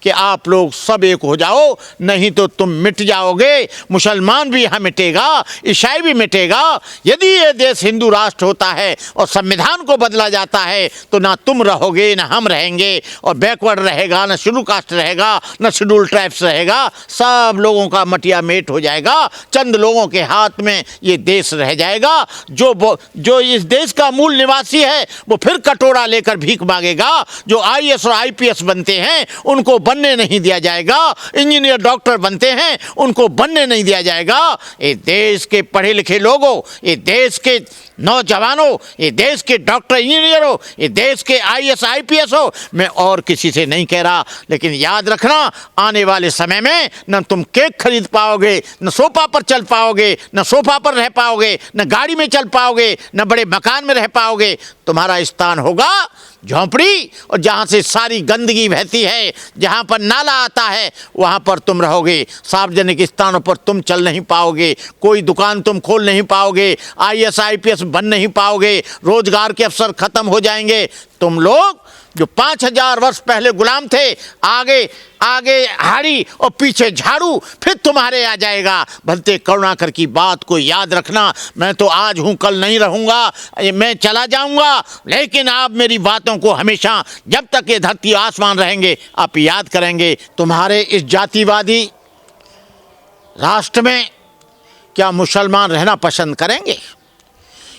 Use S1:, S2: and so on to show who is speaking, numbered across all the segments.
S1: कि आप लोग सब एक हो जाओ, नहीं तो तुम मिट जाओगे। मुसलमान भी यहाँ मिटेगा, ईसाई भी मिटेगा। यदि ये देश हिंदू राष्ट्र होता है और संविधान को बदला जाता है तो ना तुम रहोगे ना हम रहेंगे, और बैकवर्ड रहेगा, ना शेड्यूल कास्ट रहेगा, ना शेड्यूल ट्राइब्स रहेगा। सब लोगों का मटिया मेट हो जाएगा, चंद लोगों के हाथ में ये देश रह जाएगा। जो इस देश का मूल निवासी है वो फिर कटोरा लेकर भीख मांगेगा। जो आईएएस और आईपीएस बनते हैं उनको बनने नहीं दिया जाएगा, इंजीनियर डॉक्टर बनते हैं उनको बनने नहीं दिया जाएगा। ये देश के पढ़े लिखे लोगों, ये देश के नौजवानों, ये देश के डॉक्टर इंजीनियर हो, ये देश के आईएएस आईपीएस हो, मैं और किसी से नहीं कह रहा, लेकिन याद रखना आने वाले समय में न तुम केक खरीद पाओगे, न सोफा पर चल पाओगे, न सोफा पर रह पाओगे, न गाड़ी में चल पाओगे, न बड़े मकान में रह पाओगे। तुम्हारा स्थान होगा झोंपड़ी, और जहाँ से सारी गंदगी बहती है, जहाँ पर नाला आता है, वहाँ पर तुम रहोगे। सार्वजनिक स्थानों पर तुम चल नहीं पाओगे, कोई दुकान तुम खोल नहीं पाओगे, आईएएस आईपीएस बन नहीं पाओगे, रोजगार के अवसर खत्म हो जाएंगे। तुम लोग जो 5000 वर्ष पहले गुलाम थे, आगे आगे हाड़ी और पीछे झाड़ू फिर तुम्हारे आ जाएगा। भलते करुणाकर की बात को याद रखना। मैं तो आज हूँ, कल नहीं रहूँगा, मैं चला जाऊँगा, लेकिन आप मेरी बातों को हमेशा, जब तक ये धरती आसमान रहेंगे, आप याद करेंगे। तुम्हारे इस जातिवादी राष्ट्र में क्या मुसलमान रहना पसंद करेंगे?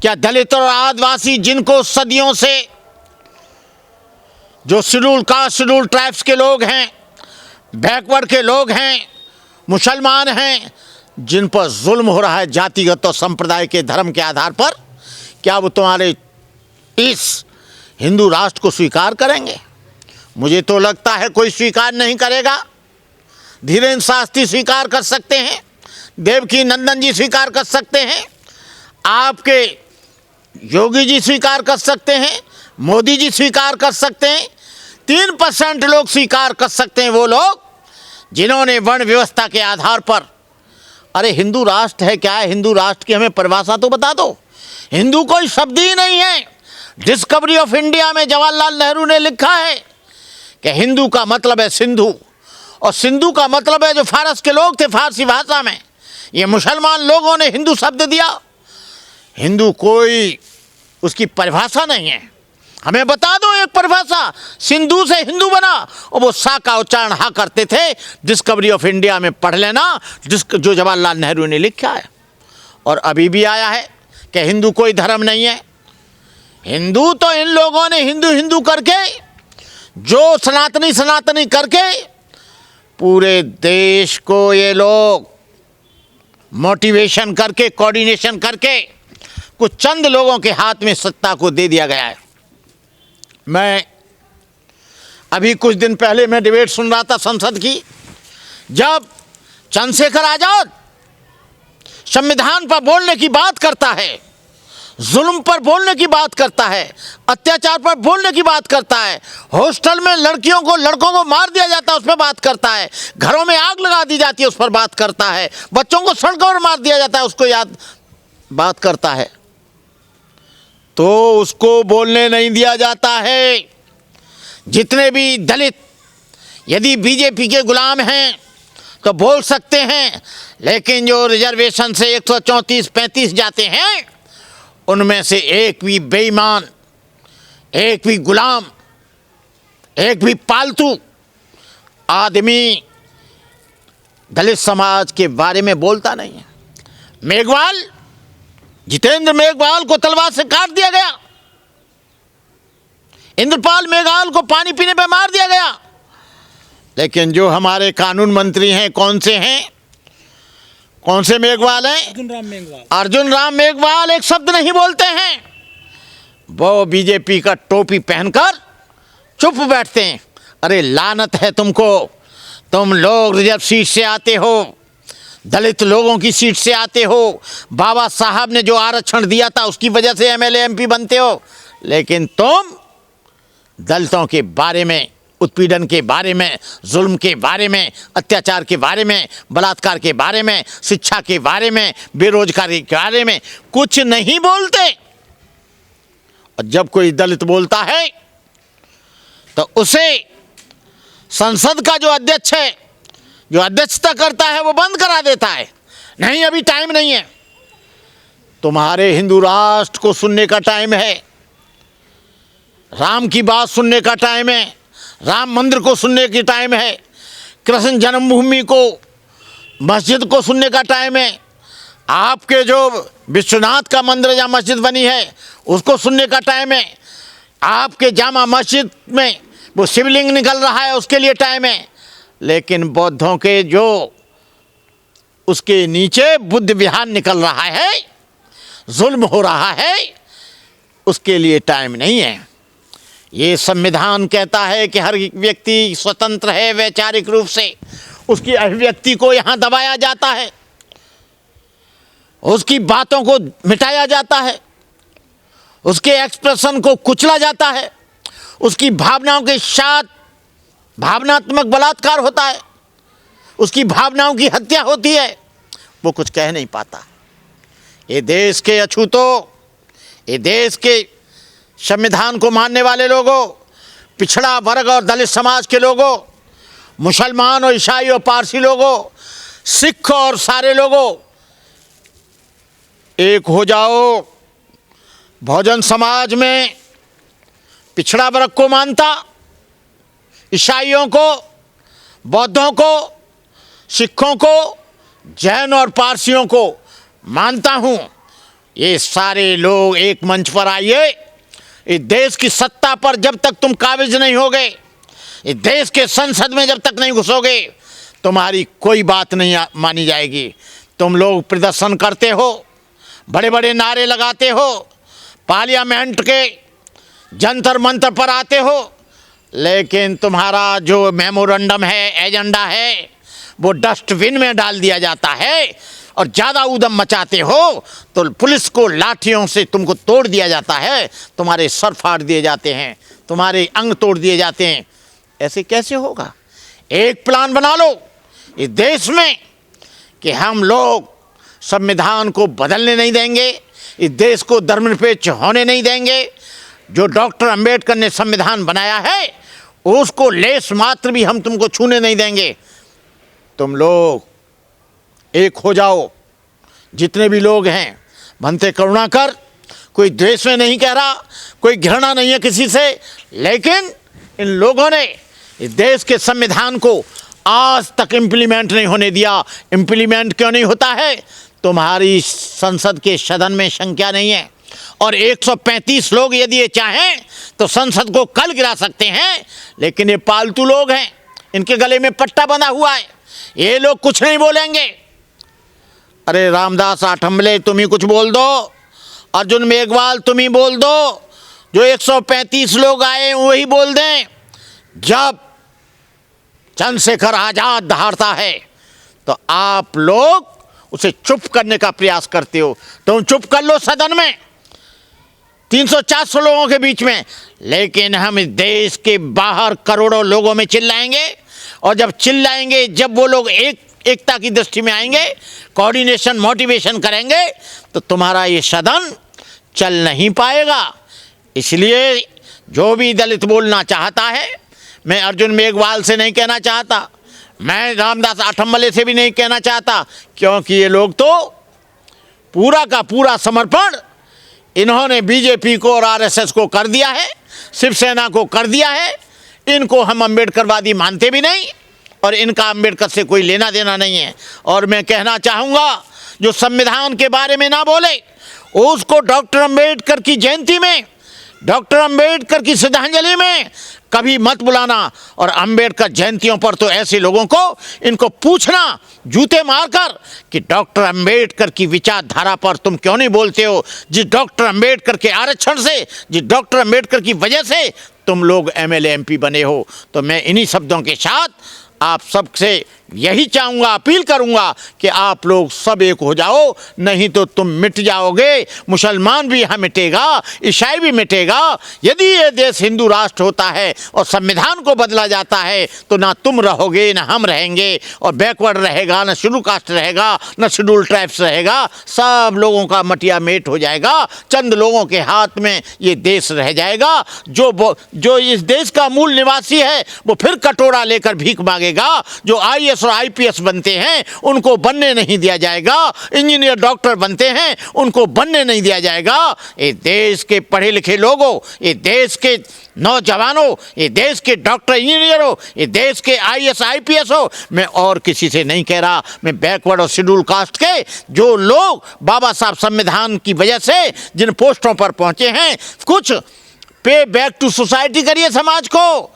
S1: क्या दलित और आदिवासी, जिनको सदियों से, जो शेड्यूल कास्ट शेड्यूल ट्राइब्स के लोग हैं, बैकवर्ड के लोग हैं, मुसलमान हैं, जिन पर जुल्म हो रहा है जातिगत और संप्रदाय के धर्म के आधार पर, क्या वो तुम्हारे इस हिंदू राष्ट्र को स्वीकार करेंगे? मुझे तो लगता है कोई स्वीकार नहीं करेगा। धीरेन्द्र शास्त्री स्वीकार कर सकते हैं, देवकी नंदन जी स्वीकार कर सकते हैं, आपके योगी जी स्वीकार कर सकते हैं, मोदी जी स्वीकार कर सकते हैं, 3% लोग स्वीकार कर सकते हैं, वो लोग जिन्होंने वर्ण व्यवस्था के आधार पर, अरे हिंदू राष्ट्र है क्या है? हिंदू राष्ट्र की हमें परिभाषा तो बता दो। हिंदू कोई शब्द ही नहीं है। डिस्कवरी ऑफ इंडिया में जवाहरलाल नेहरू ने लिखा है कि हिंदू का मतलब है सिंधु, और सिंधु का मतलब है जो फारस के लोग थे, फारसी भाषा में। ये मुसलमान लोगों ने हिंदू शब्द दिया। हिंदू कोई उसकी परिभाषा नहीं है। हमें बता दो एक परिभाषा। सिंधु से हिंदू बना, और वो सा का उच्चारण हा करते थे। डिस्कवरी ऑफ इंडिया में पढ़ लेना, जो जवाहरलाल नेहरू ने लिखा है। और अभी भी आया है कि हिंदू कोई धर्म नहीं है। हिंदू तो इन लोगों ने हिंदू हिंदू करके, जो सनातनी सनातनी करके, पूरे देश को ये लोग मोटिवेशन करके, कोऑर्डिनेशन करके, कुछ चंद लोगों के हाथ में सत्ता को दे दिया गया है। मैं अभी कुछ दिन पहले मैं डिबेट सुन रहा था संसद की, जब चंद्रशेखर आजाद संविधान पर बोलने की बात करता है, जुल्म पर बोलने की बात करता है, अत्याचार पर बोलने की बात करता है, हॉस्टल में लड़कियों को लड़कों को मार दिया जाता है उस पर बात करता है, घरों में आग लगा दी जाती है उस पर बात करता है, बच्चों को सड़कों पर मार दिया जाता है उसको याद बात करता है, तो उसको बोलने नहीं दिया जाता है। जितने भी दलित यदि बीजेपी के गुलाम हैं तो बोल सकते हैं, लेकिन जो रिजर्वेशन से 134-35 जाते हैं, उनमें से एक भी बेईमान, एक भी गुलाम, एक भी पालतू आदमी दलित समाज के बारे में बोलता नहीं है। मेघवाल, जितेंद्र मेघवाल को तलवार से काट दिया गया, इंद्रपाल मेघवाल को पानी पीने पे मार दिया गया, लेकिन जो हमारे कानून मंत्री हैं, कौन से हैं, कौन से मेघवाल हैं? अर्जुन राम मेघवाल एक शब्द नहीं बोलते हैं। वो बीजेपी का टोपी पहनकर चुप बैठते हैं। अरे लानत है तुमको, तुम लोग रिजर्व सीट से आते हो, दलित लोगों की सीट से आते हो, बाबा साहब ने जो आरक्षण दिया था उसकी वजह से एमएलए एमपी बनते हो, लेकिन तुम दलितों के बारे में, उत्पीड़न के बारे में, जुल्म के बारे में, अत्याचार के बारे में, बलात्कार के बारे में, शिक्षा के बारे में, बेरोजगारी के बारे में कुछ नहीं बोलते। और जब कोई दलित बोलता है तो उसे संसद का जो अध्यक्ष है, जो अध्यक्षता करता है, वो बंद करा देता है। नहीं, अभी टाइम नहीं है। तुम्हारे हिंदू राष्ट्र को सुनने का टाइम है, राम की बात सुनने का टाइम है, राम मंदिर को सुनने की टाइम है, कृष्ण जन्मभूमि को, मस्जिद को सुनने का टाइम है, आपके जो विश्वनाथ का मंदिर या मस्जिद बनी है उसको सुनने का टाइम है, आपके जामा मस्जिद में वो शिवलिंग निकल रहा है उसके लिए टाइम है। लेकिन बौद्धों के जो उसके नीचे बुद्ध विहार निकल रहा है, जुल्म हो रहा है, उसके लिए टाइम नहीं है। ये संविधान कहता है कि हर व्यक्ति स्वतंत्र है वैचारिक रूप से, उसकी अभिव्यक्ति को यहाँ दबाया जाता है, उसकी बातों को मिटाया जाता है, उसके एक्सप्रेशन को कुचला जाता है, उसकी भावनाओं के साथ भावनात्मक बलात्कार होता है, उसकी भावनाओं की हत्या होती है, वो कुछ कह नहीं पाता। ये देश के अछूतों, ये देश के संविधान को मानने वाले लोगों, पिछड़ा वर्ग और दलित समाज के लोगों, मुसलमान और ईसाई और पारसी लोगों, सिख और सारे लोगों, एक हो जाओ। बहुजन समाज में पिछड़ा वर्ग को मानता, ईसाइयों को, बौद्धों को, सिखों को, जैन और पारसियों को मानता हूँ। ये सारे लोग एक मंच पर आइए। इस देश की सत्ता पर जब तक तुम काबिज नहीं होगे, इस देश के संसद में जब तक नहीं घुसोगे, तुम्हारी कोई बात नहीं मानी जाएगी। तुम लोग प्रदर्शन करते हो, बड़े बड़े नारे लगाते हो, पार्लियामेंट के जंतर मंतर पर आते हो, लेकिन तुम्हारा जो मेमोरेंडम है, एजेंडा है, वो डस्टबिन में डाल दिया जाता है। और ज़्यादा उद्यम मचाते हो तो पुलिस को लाठियों से तुमको तोड़ दिया जाता है, तुम्हारे सर फाड़ दिए जाते हैं, तुम्हारे अंग तोड़ दिए जाते हैं। ऐसे कैसे होगा? एक प्लान बना लो इस देश में कि हम लोग संविधान को बदलने नहीं देंगे, इस देश को धर्मनिरपेक्ष होने नहीं देंगे। जो डॉक्टर अंबेडकर ने संविधान बनाया है उसको लेस मात्र भी हम तुमको छूने नहीं देंगे। तुम लोग एक हो जाओ, जितने भी लोग हैं। भंते करुणाकर कोई द्वेष में नहीं कह रहा, कोई घृणा नहीं है किसी से, लेकिन इन लोगों ने इस देश के संविधान को आज तक इम्प्लीमेंट नहीं होने दिया। इम्प्लीमेंट क्यों नहीं होता है? तुम्हारी संसद के सदन में संख्या नहीं है, और 135 लोग यदि ये चाहें तो संसद को कल गिरा सकते हैं। लेकिन ये पालतू लोग हैं, इनके गले में पट्टा बंधा हुआ है, ये लोग कुछ नहीं बोलेंगे। अरे रामदास आठंबले तुम ही कुछ बोल दो, अर्जुन मेघवाल तुम ही बोल दो, जो 135 लोग आए वही बोल दें। जब चंद्रशेखर आजाद दहाड़ता है तो आप लोग उसे चुप करने का प्रयास करते हो। तुम चुप कर लो सदन में 300-400 लोगों के बीच में, लेकिन हम इस देश के बाहर करोड़ों लोगों में चिल्लाएंगे। और जब चिल्लाएंगे, जब वो लोग एकता की दृष्टि में आएंगे, कोऑर्डिनेशन मोटिवेशन करेंगे, तो तुम्हारा ये सदन चल नहीं पाएगा। इसलिए जो भी दलित बोलना चाहता है, मैं अर्जुन मेघवाल से नहीं कहना चाहता, मैं रामदास आठंबले से भी नहीं कहना चाहता, क्योंकि ये लोग तो पूरा का पूरा समर्पण इन्होंने बीजेपी को और आरएसएस को कर दिया है, शिवसेना को कर दिया है। इनको हम अम्बेडकरवादी मानते भी नहीं, और इनका अम्बेडकर से कोई लेना देना नहीं है। और मैं कहना चाहूँगा, जो संविधान के बारे में ना बोले उसको डॉक्टर अम्बेडकर की जयंती में, डॉक्टर अम्बेडकर की श्रद्धांजलि में कभी मत बुलाना। और अम्बेडकर जयंतियों पर तो ऐसे लोगों को इनको पूछना जूते मारकर कि डॉक्टर अम्बेडकर की विचारधारा पर तुम क्यों नहीं बोलते हो। जिस डॉक्टर अम्बेडकर के आरक्षण से, जिस डॉक्टर अम्बेडकर की वजह से तुम लोग एमएलए एमपी बने हो। तो मैं इन्हीं शब्दों के साथ आप सबसे यही चाहूँगा, अपील करूँगा कि आप लोग सब एक हो जाओ, नहीं तो तुम मिट जाओगे। मुसलमान भी यहाँ मिटेगा, ईसाई भी मिटेगा। यदि ये देश हिंदू राष्ट्र होता है और संविधान को बदला जाता है तो ना तुम रहोगे ना हम रहेंगे, और बैकवर्ड रहेगा, ना शेड्यूल कास्ट रहेगा, ना शेड्यूल ट्राइब्स रहेगा। सब लोगों का मटिया मेट हो जाएगा, चंद लोगों के हाथ में ये देश रह जाएगा। जो इस देश का मूल निवासी है वो फिर कटोरा लेकर भीख मांगेगा। जो IAS और IPS बनते हैं उनको बनने नहीं दिया जाएगा, इंजीनियर डॉक्टर बनते हैं उनको बनने नहीं दिया जाएगा। ये देश के पढ़े लिखे लोगों, ये देश के नौजवानों, ये देश के डॉक्टर इंजीनियर हो, ये देश के IAS IPS हो, मैं और किसी से नहीं कह रहा, मैं बैकवर्ड और शेड्यूल कास्ट के जो लोग बाबा साहब संविधान की वजह से जिन पोस्टों पर पहुंचे हैं, कुछ पे बैक टू सोसाइटी करिए समाज को।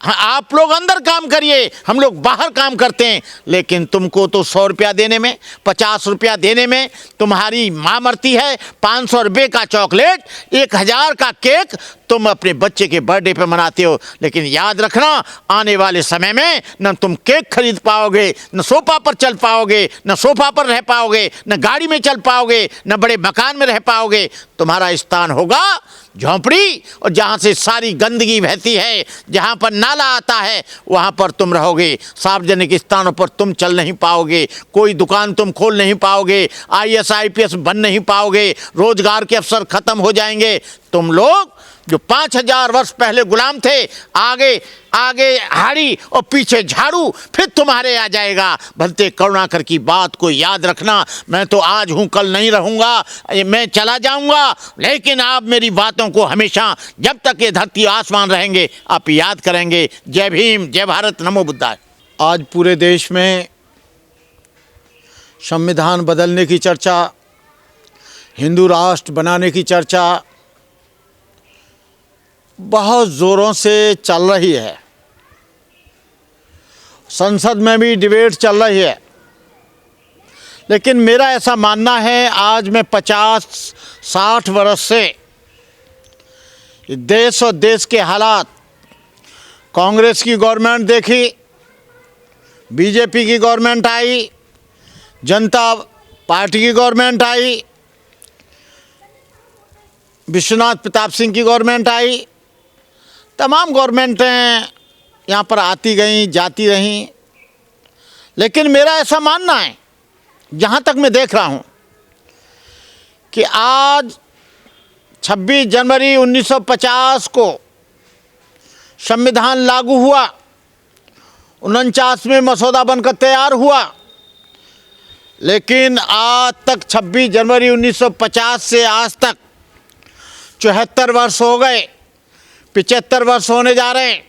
S1: आप लोग अंदर काम करिए, हम लोग बाहर काम करते हैं, लेकिन तुमको तो 100 रुपया देने में, 50 रुपया देने में तुम्हारी माँ मरती है। 500 रुपये का चॉकलेट, 1000 का केक तुम अपने बच्चे के बर्थडे पे मनाते हो। लेकिन याद रखना, आने वाले समय में न तुम केक खरीद पाओगे, न सोफा पर चल पाओगे, न सोफा पर रह पाओगे, न गाड़ी में चल पाओगे, न बड़े मकान में रह पाओगे। तुम्हारा स्थान होगा झोंपड़ी, और जहाँ से सारी गंदगी बहती है, जहाँ पर नाला आता है, वहाँ पर तुम रहोगे। सार्वजनिक स्थानों पर तुम चल नहीं पाओगे, कोई दुकान तुम खोल नहीं पाओगे, IAS IPS बन नहीं पाओगे, रोजगार के अवसर खत्म हो जाएंगे। तुम लोग जो 5000 वर्ष पहले गुलाम थे, आगे आगे हाड़ी और पीछे झाड़ू, फिर तुम्हारे आ जाएगा। भलते करुणाकर की बात को याद रखना, मैं तो आज हूँ कल नहीं रहूँगा, मैं चला जाऊँगा, लेकिन आप मेरी बातों को हमेशा, जब तक ये धरती आसमान रहेंगे, आप याद करेंगे। जय भीम, जय भारत, नमो बुद्धाय। आज पूरे देश में संविधान बदलने की चर्चा, हिंदू राष्ट्र बनाने की चर्चा बहुत ज़ोरों से चल रही है। संसद में भी डिबेट चल रही है, लेकिन मेरा ऐसा मानना है, आज मैं 50-60 वर्ष से देश और देश के हालात, कांग्रेस की गवर्नमेंट देखी, बीजेपी की गवर्नमेंट आई, जनता पार्टी की गवर्नमेंट आई, विश्वनाथ प्रताप सिंह की गवर्नमेंट आई, तमाम गवर्नमेंटें यहाँ पर आती गईं, जाती रहीं। लेकिन मेरा ऐसा मानना है, जहाँ तक मैं देख रहा हूँ, कि आज 26 जनवरी 1950 को संविधान लागू हुआ, 49वें मसौदा बनकर तैयार हुआ, लेकिन आज तक 26 जनवरी 1950 से आज तक 74 वर्ष हो गए, 75 वर्ष होने जा रहे हैं,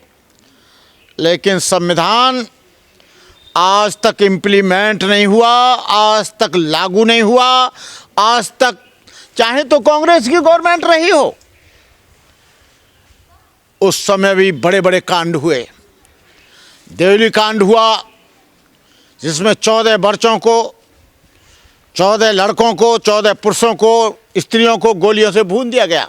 S1: लेकिन संविधान आज तक इम्प्लीमेंट नहीं हुआ, आज तक लागू नहीं हुआ। आज तक चाहे तो कांग्रेस की गवर्नमेंट रही हो, उस समय भी बड़े बड़े कांड हुए। देवली कांड हुआ, जिसमें 14 बच्चों को, 14 लड़कों को, 14 पुरुषों को, स्त्रियों को गोलियों से भून दिया गया।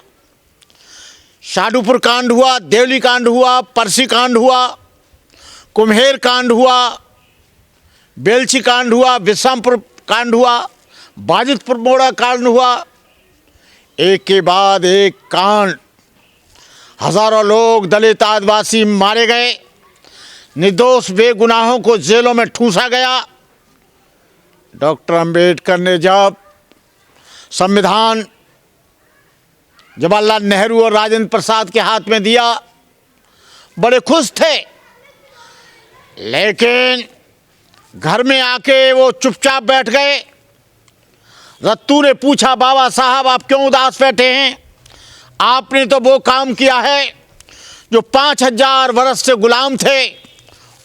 S1: शादूपुर कांड हुआ, देवली कांड हुआ, परसी कांड हुआ, कुम्हेर कांड हुआ, बेलची कांड हुआ, विश्रामपुर कांड हुआ, बाजितपुर मोड़ा कांड हुआ। एक के बाद एक कांड, हजारों लोग, दलित आदिवासी मारे गए, निर्दोष बेगुनाहों को जेलों में ठूंसा गया। डॉक्टर अंबेडकर ने जब संविधान जवाहरलाल नेहरू और राजेंद्र प्रसाद के हाथ में दिया, बड़े खुश थे, लेकिन घर में आके वो चुपचाप बैठ गए। रत्तू ने पूछा, बाबा साहब आप क्यों उदास बैठे हैं? आपने तो वो काम किया है जो 5000 वर्ष से गुलाम थे,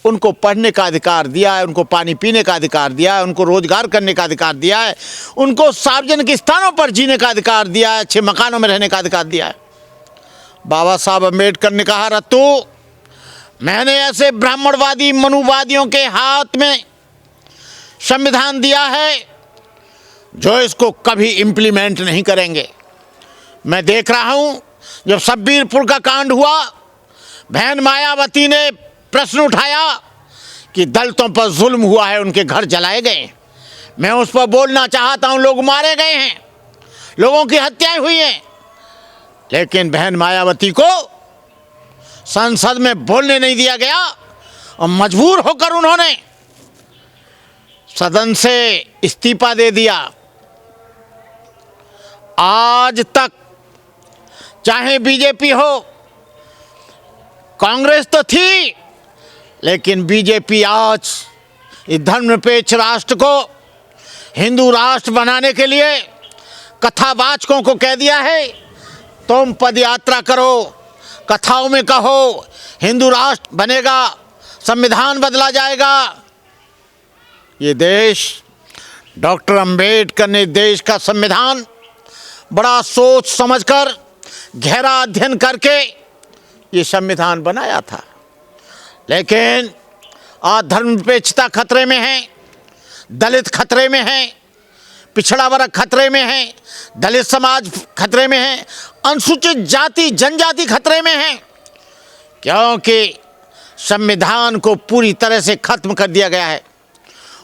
S1: उनको पढ़ने का अधिकार दिया है, उनको पानी पीने का अधिकार दिया है, उनको रोजगार करने का अधिकार दिया है, उनको सार्वजनिक स्थानों पर जीने का अधिकार दिया है, अच्छे मकानों में रहने का अधिकार दिया है। बाबा साहब अम्बेडकर ने कहा, रत्तू मैंने ऐसे ब्राह्मणवादी मनुवादियों के हाथ में संविधान दिया है जो इसको कभी इम्प्लीमेंट नहीं करेंगे। मैं देख रहा हूं, जब सब्बीरपुर का कांड हुआ, बहन मायावती ने प्रश्न उठाया कि दलितों पर जुल्म हुआ है, उनके घर जलाए गए। मैं उस पर बोलना चाहता हूं, लोग मारे गए हैं, लोगों की हत्याएं हुई हैं, लेकिन बहन मायावती को संसद में बोलने नहीं दिया गया और मजबूर होकर उन्होंने सदन से इस्तीफा दे दिया। आज तक चाहे बीजेपी हो, कांग्रेस तो थी, लेकिन बीजेपी आज इस धर्मनिरपेक्ष राष्ट्र को हिंदू राष्ट्र बनाने के लिए कथावाचकों को कह दिया है, तुम पदयात्रा करो, कथाओं में कहो हिंदू राष्ट्र बनेगा, संविधान बदला जाएगा। ये देश, डॉक्टर अंबेडकर ने देश का संविधान बड़ा सोच समझकर, गहरा अध्ययन करके ये संविधान बनाया था। लेकिन आज धर्मनिरपेक्षता खतरे में है, दलित खतरे में है, पिछड़ा वर्ग खतरे में है, दलित समाज खतरे में है, अनुसूचित जाति जनजाति खतरे में है, क्योंकि संविधान को पूरी तरह से खत्म कर दिया गया है।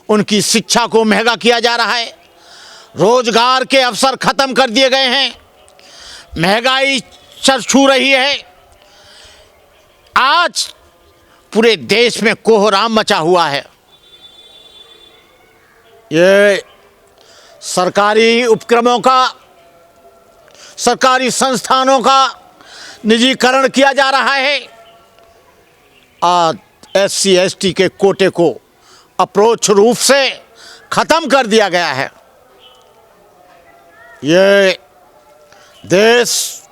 S1: उनकी शिक्षा को महंगा किया जा रहा है, रोजगार के अवसर खत्म कर दिए गए हैं, महंगाई सर छू रही है। आज पूरे देश में कोहराम मचा हुआ है। ये सरकारी उपक्रमों का, सरकारी संस्थानों का निजीकरण किया जा रहा है। आज SC ST के कोटे को अप्रोच रूप से खत्म कर दिया गया है। ये देश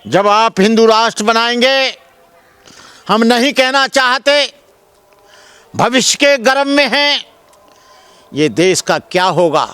S1: जब आप हिंदू राष्ट्र बनाएंगे, हम नहीं कहना चाहते, भविष्य के गर्भ में हैं, ये देश का क्या होगा।